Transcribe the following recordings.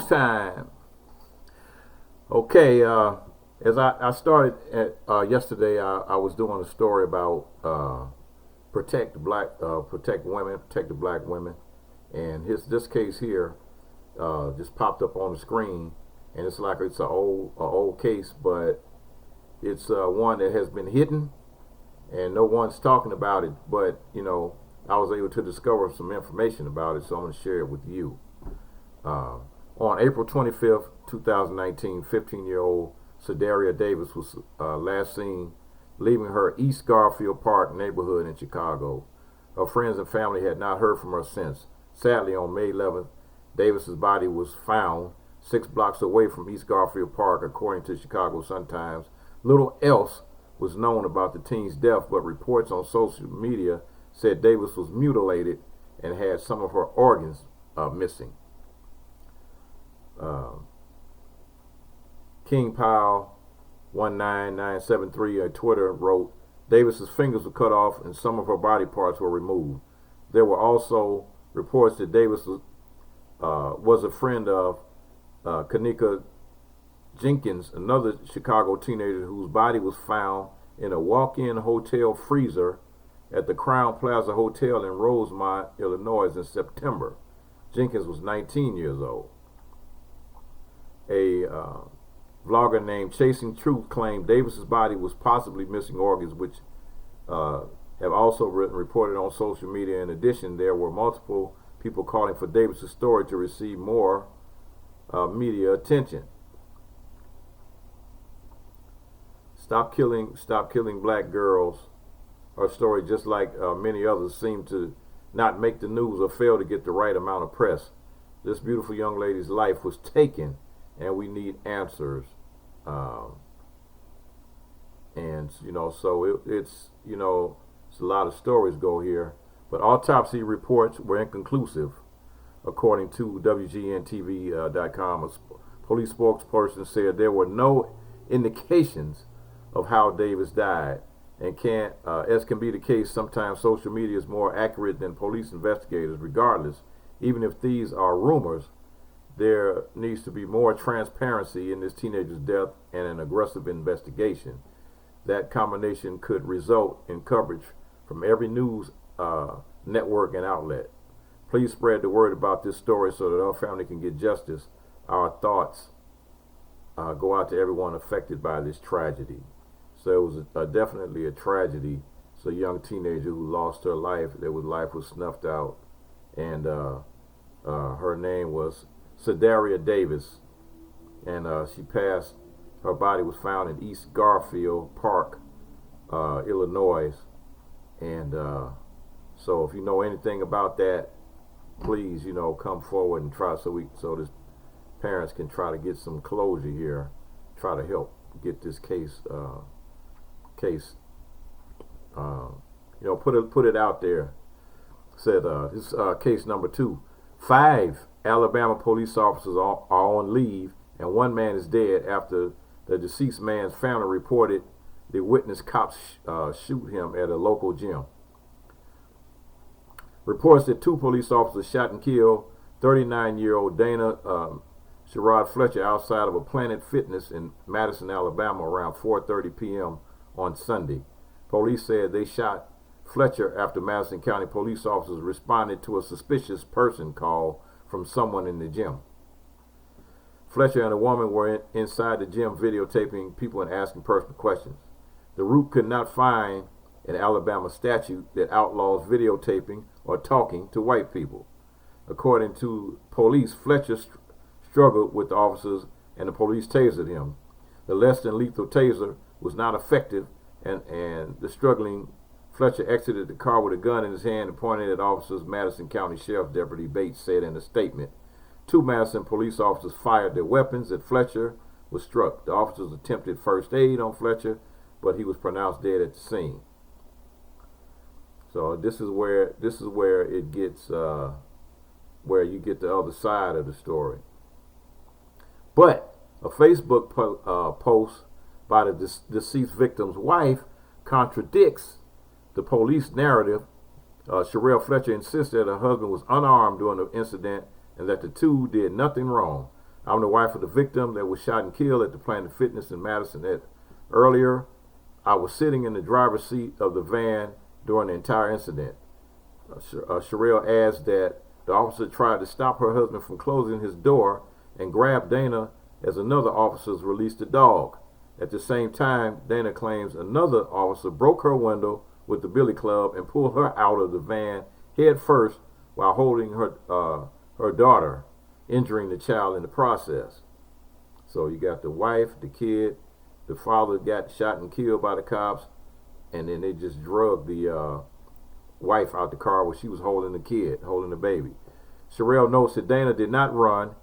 News time. Okay, as I started at, yesterday, I was doing a story about protect women, protect the black women, and this case here just popped up on the screen, and it's like it's a old case, but it's one that has been hidden, and no one's talking about it. But I was able to discover some information about it, so I'm going to share it with you. On April 25th, 2019, 15-year-old Sedaria Davis was last seen leaving her East Garfield Park neighborhood in Chicago. Her friends and family had not heard from her since. Sadly, on May 11th, Davis's body was found 6 blocks away from East Garfield Park, according to Chicago Sun-Times. Little else was known about the teen's death, but reports on social media said Davis was mutilated and had some of her organs missing. King Powell 19973 on Twitter wrote, Davis's fingers were cut off and some of her body parts were removed. There were also reports that Davis was a friend of Kanika Jenkins, another Chicago teenager whose body was found in a walk-in hotel freezer at the Crown Plaza Hotel in Rosemont, Illinois in September. Jenkins was 19 years old. A vlogger named Chasing Truth claimed Davis's body was possibly missing organs, which have also reported on social media. In addition, there were multiple people calling for Davis's story to receive more media attention. Stop killing black girls. Her story, just like many others, seemed to not make the news or fail to get the right amount of press. This beautiful young lady's life was taken, and we need answers. And so it's a lot of stories go here, but autopsy reports were inconclusive, according to WGNTV.com. A police spokesperson said there were no indications of how Davis died, and as can be the case, sometimes social media is more accurate than police investigators. Regardless, even if these are rumors, there needs to be more transparency in this teenager's death and an aggressive investigation. That combination could result in coverage from every news network and outlet. Please spread the word about this story so that our family can get justice. Our thoughts go out to everyone affected by this tragedy. So it was definitely a tragedy. It's a young teenager who lost her life. Life was snuffed out, and her name was Sedaria Davis, and she passed. Her body was found in East Garfield Park, Illinois, and so if you know anything about that, please come forward and try so this parents can try to get some closure here, try to help get this case put it out there. Said this case number 2. 5 Alabama police officers are on leave, and 1 man is dead after the deceased man's family reported they witnessed cops shoot him at a local gym. Reports that 2 police officers shot and killed 39-year-old Dana Sherrod Fletcher outside of a Planet Fitness in Madison, Alabama around 4:30 p.m. on Sunday. Police said they shot Fletcher after Madison County police officers responded to a suspicious person call from someone in the gym. Fletcher and a woman were inside the gym videotaping people and asking personal questions. The Root could not find an Alabama statute that outlaws videotaping or talking to white people. According to police, Fletcher struggled with the officers and the police tasered him. The less than lethal taser was not effective, and the struggling Fletcher exited the car with a gun in his hand and pointed at officers. Madison County Sheriff Deputy Bates said in a statement. 2 Madison police officers fired their weapons at Fletcher was struck. The officers attempted first aid on Fletcher, but he was pronounced dead at the scene. So this is where it gets where you get the other side of the story. But a Facebook post by the deceased victim's wife contradicts the police narrative. Sherrell Fletcher insisted that her husband was unarmed during the incident and that the two did nothing wrong. I'm the wife of the victim that was shot and killed at the Planet Fitness in Madison. Earlier, I was sitting in the driver's seat of the van during the entire incident. Sherelle adds that the officer tried to stop her husband from closing his door and grabbed Dana as another officer released the dog. At the same time, Dana claims another officer broke her window with the billy club and pulled her out of the van head first while holding her daughter, injuring the child in the process. So you got the wife, the kid, the father got shot and killed by the cops, and then they just drugged the wife out the car where she was holding the kid, holding the baby. Sherelle notes that Dana did not run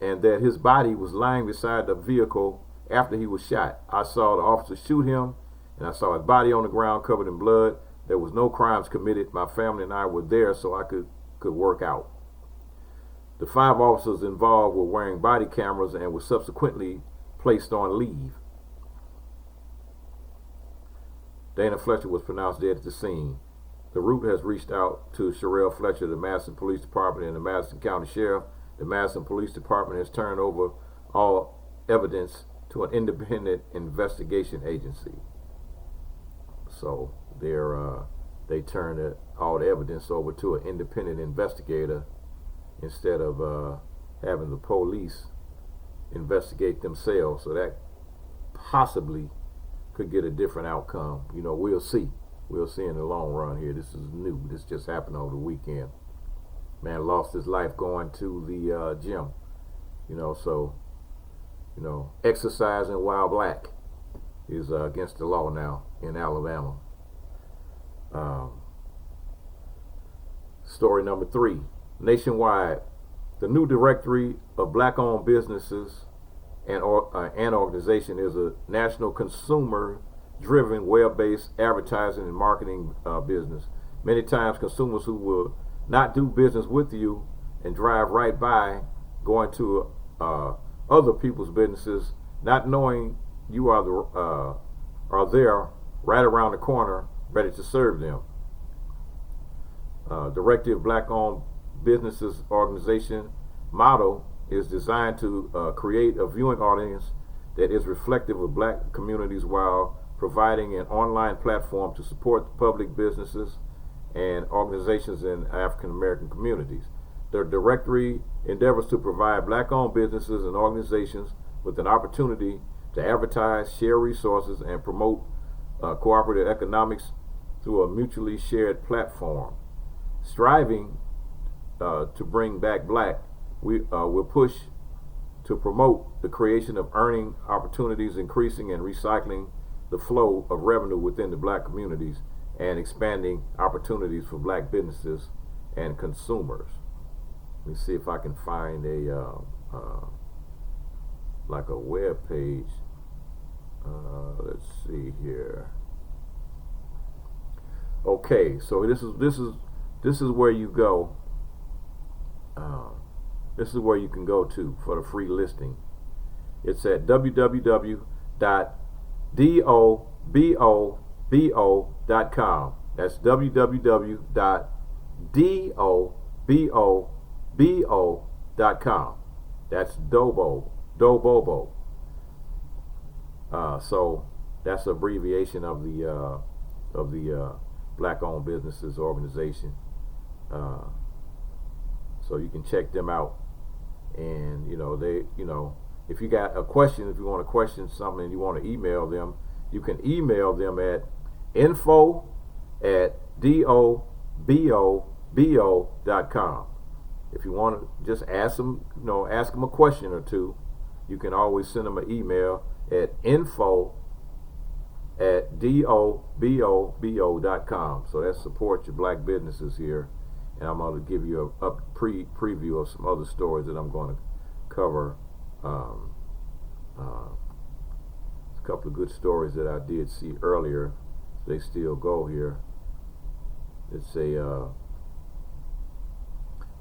and that his body was lying beside the vehicle after he was shot. I saw the officer shoot him, and I saw his body on the ground covered in blood. There was no crimes committed. My family and I were there so I could work out. The 5 officers involved were wearing body cameras and were subsequently placed on leave. Dana Fletcher was pronounced dead at the scene. The Root has reached out to Sherelle Fletcher, the Madison Police Department, and the Madison County Sheriff. The Madison Police Department has turned over all evidence to an independent investigation agency. So they turned all the evidence over to an independent investigator instead of having the police investigate themselves. So that possibly could get a different outcome. You know, we'll see. We'll see in the long run here. This is new. This just happened over the weekend. Man lost his life going to the gym. You know, so, you know, exercising while black is against the law now in Alabama. Story number 3. Nationwide, the new directory of black-owned businesses and organization is a national consumer-driven, web-based advertising and marketing business. Many times, consumers who will not do business with you and drive right by, going to other people's businesses, not knowing you are there right around the corner, ready to serve them. Directory of Black-Owned Businesses organization motto is designed to create a viewing audience that is reflective of black communities while providing an online platform to support public businesses and organizations in African American communities. The directory endeavors to provide black-owned businesses and organizations with an opportunity to advertise, share resources, and promote cooperative economics through a mutually shared platform. Striving to bring back black, we will push to promote the creation of earning opportunities, increasing and recycling the flow of revenue within the black communities, and expanding opportunities for black businesses and consumers. Let me see if I can find a like a web page. Let's see here. Okay, so this is where you go. This is where you can go to for the free listing. It's at www.dobobo.com. That's www.dobobo.com. That's Dobobo. So that's an abbreviation of the Black-Owned Businesses organization. So you can check them out, and if you got a question, if you want to question something and you want to email them, you can email them at info@dobobo.com. If you want to just ask them a question or two, you can always send them an email at info@dobobo.com. So that supports your black businesses here. And I'm going to give you a preview of some other stories that I'm going to cover. A couple of good stories that I did see earlier. They still go here. It's a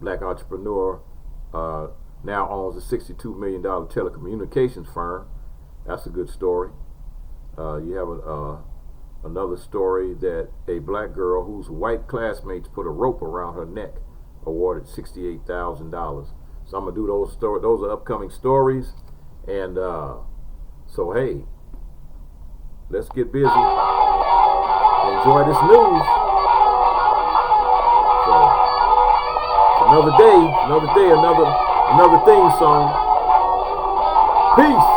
black entrepreneur now owns a $62 million telecommunications firm. That's a good story. You have another story that a black girl whose white classmates put a rope around her neck awarded $68,000. So I'm gonna do those stories. Those are upcoming stories, and so hey, let's get busy. Enjoy this news. So it's another day, another theme song. Peace.